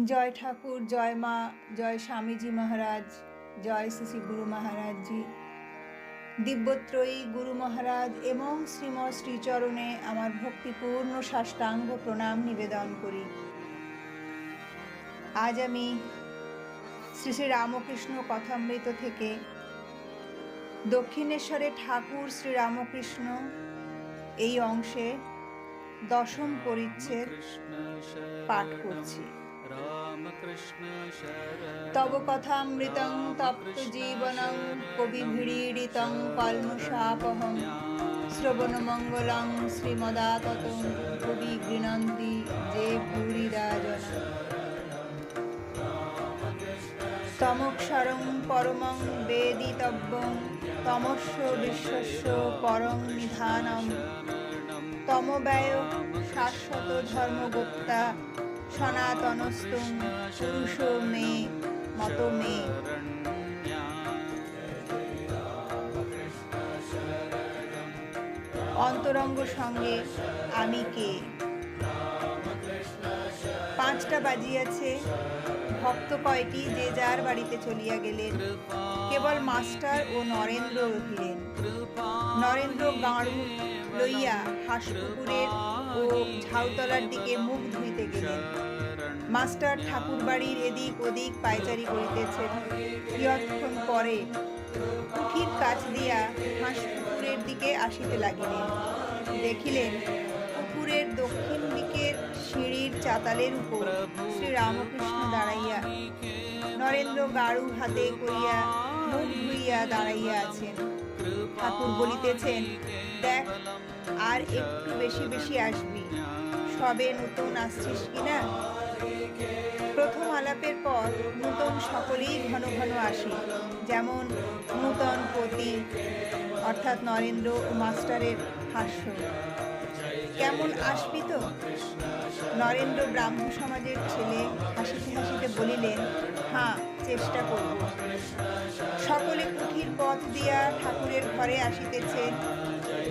জয় ঠাকুর, জয় মা, জয় স্বামীজি মহারাজ, জয় শ্রী শ্রী গুরু মহারাজ জি। দিব্যত্রয়ী গুরু মহারাজ এবং শ্রীম শ্রীচরণে আমার ভক্তিপূর্ণ সাষ্টাঙ্গ প্রণাম নিবেদন করি। আজ আমি শ্রী শ্রী রামকৃষ্ণ কথামৃত থেকে দক্ষিণেশ্বরে ঠাকুর শ্রী রামকৃষ্ণ এই অংশে দশম পরিচ্ছেদ পাঠ করছি। তব কথামৃতং তপ্ত জীবনং কবিভিড়ীড়িতং কল্মষাপহং শ্রবণমঙ্গলং শ্রীমদাততং কবি গৃণন্তি যে ভূরিদা জনা। তমক্ষরং পরমং বেদিতব্যং তমস্য বিশ্বস্য পরং নিধানম তমব্যয় শাশ্বত ধর্মগুপ্তা সনাতনস্তুং পুরুষ মে মত মে। অন্তরঙ্গ সঙ্গে আমি কে। 5টা বাজিয়াছে। ভক্ত কয়টি যে যার বাড়িতে চলিয়া গেলেন। কেবল মাস্টার ও নরেন্দ্র রহিলেন। নরেন্দ্র গাঁড়ু লইয়া হাঁসপুকুরের ও ঝাউতলার দিকে মুখ ধুইতে গেলেন। মাস্টার ঠাকুর বাড়ির এদিক ওদিক পায়চারি করিতেছেন। কিয়ৎক্ষণ পরে পুঁথির কাছ দিয়া হাঁসপুকুরের দিকে আসিতে লাগিলেন। দেখিলেন পুকুরের দক্ষিণ দিকের সিঁড়ির চাতালের উপর শ্রী রামকৃষ্ণ দাঁড়াইয়া নরেন্দ্র গাড়ু হাতে করিয়া মুখ ধুইয়া দাঁড়াইয়া আছেন। ঠাকুর বলিতেছেন, দেখ আর একটু বেশি বেশি আসবি, সবে নতুন আসছিস কিনা। প্রথম আলাপের পর নূতন সকলেই ঘন ঘন আসে, যেমন নূতন পতি অর্থাৎ নরেন্দ্র ও মাস্টারের হাস্য। কেমন আসবি তো? নরেন্দ্র ব্রাহ্ম সমাজের ছেলে হাসিতে হাসিতে বলিলেন, হ্যাঁ, চেষ্টা করব। সকলে পুঁথির পথ দিয়া ঠাকুরের ঘরে আসিতেছেন।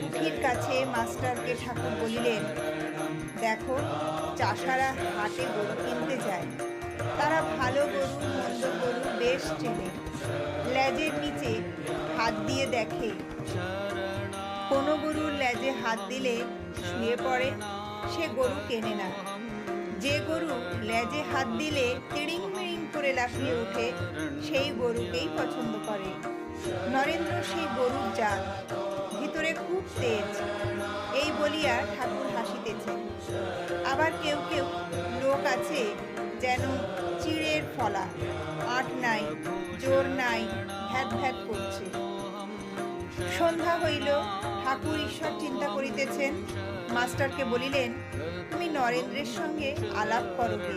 পুঁথির কাছে মাস্টারকে ঠাকুর বলিলেন, দেখো, চাষারা হাটে গরু কিনতে যায়। তারা ভালো গরু মন্দ গরু বেশ চেনে। লেজের নিচে হাত দিয়ে দেখে। কোনো গরুর লেজে হাত দিলে শুয়ে পড়ে, সে গরু কেনে না। যে গরু লেজে হাত দিলে তিড়িং মিড়িং করে লাফিয়ে ওঠে, সেই গরুকেই পছন্দ করে। নরেন্দ্র সেই গরুর জাত, ভিতরে খুব তেজ। এই বলিয়া ঠাকুর হাসিতেছেন। আবার কেউ কেউ লোক আছে যেন চিড়ের ফলা, আট নাই, জোর নাই, ভ্যাট ভ্যাট করছে। সন্ধ্যা হইল। ঠাকুর ঈশ্বর চিন্তা করিতেছেন। মাস্টারকে বলিলেন, তুমি নরেন্দ্রের সঙ্গে আলাপ করবে,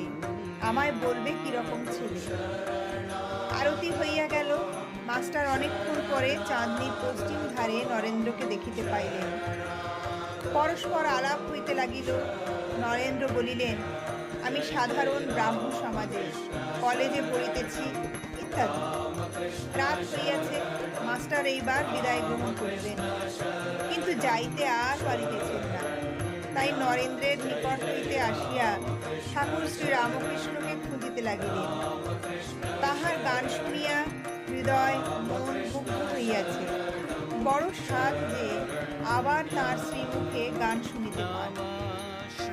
আমায় বলবে কিরকম ছেলে। আরতি হইয়া গেল। মাস্টার অনেকক্ষণ পরে চাঁদনির পশ্চিম ধারে নরেন্দ্রকে দেখিতে পাইলেন। পরস্পর আলাপ হইতে লাগিল। নরেন্দ্র বলিলেন, আমি সাধারণ ব্রাহ্ম সমাজে কলেজে পড়িতেছি ইত্যাদি। রাত হইয়াছে। মাস্টার এইবার বিদায় গ্রহণ করিলেন, কিন্তু যাইতে আর পারিতেছেন না। তাই নরেন্দ্রের নিকট হইতে আসিয়া ঠাকুর শ্রী রামকৃষ্ণকে খুঁজিতে লাগিলেন। তাহার গান শুনিয়া হৃদয় মন মুগ্ধ হইয়াছে। বড় সাধ যে আবার তাঁর শ্রীমুখে গান শুনিতে পান।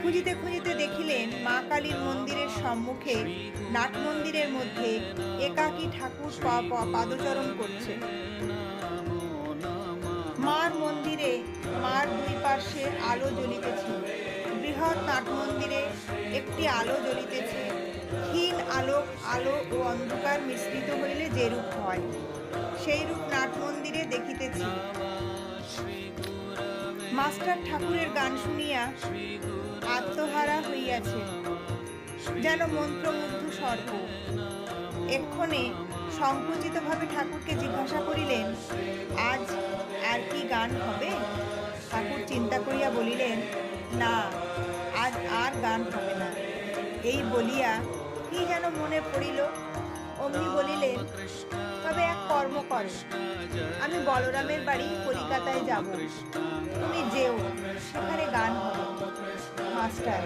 খুঁজিতে খুঁজিতে দেখিলেন মা কালীর মন্দিরের সম্মুখে নাট মন্দিরের মধ্যে একাকী ঠাকুর পাদচরণ করছে। মার মন্দিরে মার দুই পার্শ্বে আলো জ্বলিতেছে। বৃহৎ নাট মন্দিরে একটি আলো জ্বলিতেছে। ক্ষীণ আলো ও অন্ধকার মিশ্রিত হইলে যেরূপ হয়, সেই রূপ নাট মন্দিরে দেখিতেছি। মাস্টার ঠাকুরের গান শুনিয়া আত্মহারা হইয়াছে, যেন মন্ত্রমুগ্ধ সর্প। এক্ষণে সংকুচিতভাবে ঠাকুরকে জিজ্ঞাসা করিলেন, আজ আর কি গান হবে? ঠাকুর চিন্তা করিয়া বলিলেন, না, আজ আর গান হবে না। এই বলিয়া কি যেন মনে পড়িল। অমনি বলিলেন, তবে এক কর্ম করো, আমি বলরামের বাড়ি কলিকাতায় যাব, তুমি যেও, সেখানে গান হবে। মাস্টার,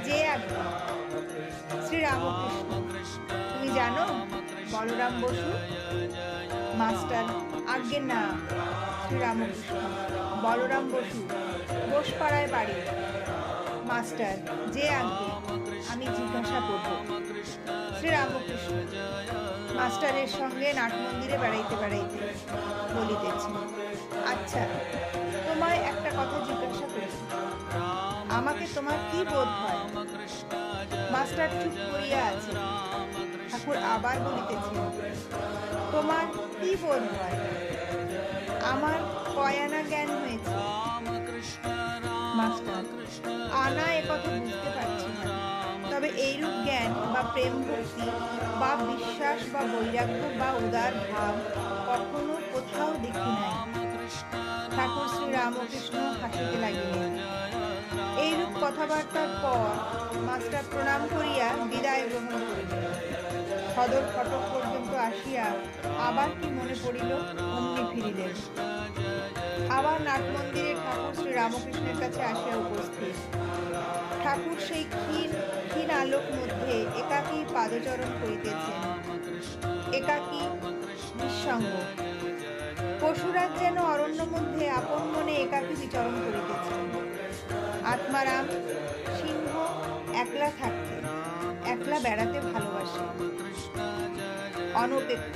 যে একবার। শ্রী রামকৃষ্ণ, তুমি জানো বলরাম বসু? মাস্টার: আজ্ঞে না শ্রী রামকৃষ্ণ, বলরাম বসু বোসপাড়ায় বাড়ি। মাস্টার: যে আজ্ঞে, আমি জিজ্ঞাসা করব। শ্রী রামকৃষ্ণ মাস্টারের সঙ্গে নাট মন্দিরে বেড়াইতে বেড়াইতে বলিতেছি, আচ্ছা, তোমায় একটা কথা জিজ্ঞাসা করি, আমাকে তোমার কি বোধ হয়? মাস্টার চুপ করিয়া আছে। ঠাকুর আবার বলিতেছে, তোমার কি বোধ হয়? আমার কয় আনা জ্ঞান হয়েছে? মাস্টার: আনা একথা বুঝতে পারছি না, তবে এইরূপ জ্ঞান বা প্রেম ভক্তি বা বিশ্বাস বা বৈরাগ্য বা উদার ভাব কখনো কোথাও দেখি নাই। ঠাকুর শ্রী রামকৃষ্ণ হাসিতে লাগিলেন। এইরূপ কথাবার্তার পর মাস্টার প্রণাম করিয়া বিদায় গ্রহণ করিলেন। সদর ফটক পর্যন্ত আসিয়া আবার কি মনে পড়িল, অমনি ফিরিলেন। আবার নাট মন্দিরে ঠাকুর শ্রী রামকৃষ্ণের কাছে আসিয়া উপস্থিত। ঠাকুর সেই ক্ষীণ আলোক মধ্যে একাকী পাদচরণ করিতেছেন, একাকী নিঃসঙ্গ। পশুরাজ যেন অরণ্য মধ্যে আপন মনে একাকী বিচরণ করিতেছেন। আত্মারাম সিংহ একলা থাকতে, একলা বেড়াতে ভালোবাসে। অনপেক্ষ।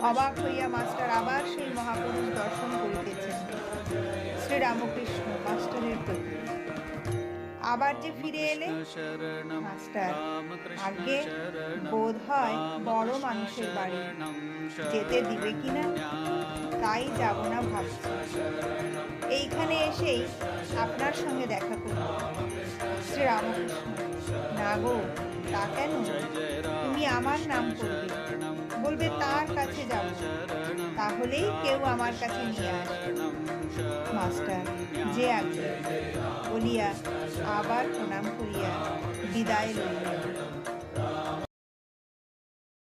অবাক হইয়া মাস্টার আবার সেই মহাপুরুষ দর্শন করিতেছেন। শ্রী রামকৃষ্ণ মাস্টারের প্রতি, আবার যে ফিরে এলে? মাস্টার: আগে বোধ হয় বড় মানুষের বাড়ি, যেতে দিবে কিনা তাই যাব না ভাবছি। এইখানে এসেই আপনার সঙ্গে দেখা করব। শ্রী রামকৃষ্ণ: না গো, তা কেন? তুমি আমার নাম করবে, বলবে তার কাছে যাব, তাহলেই কেউ আমার কাছে নিয়ে আসবে। মাস্টার: যে আজ্ঞে, বলিয়া আবার প্রণাম করিয়া বিদায় লইলেন।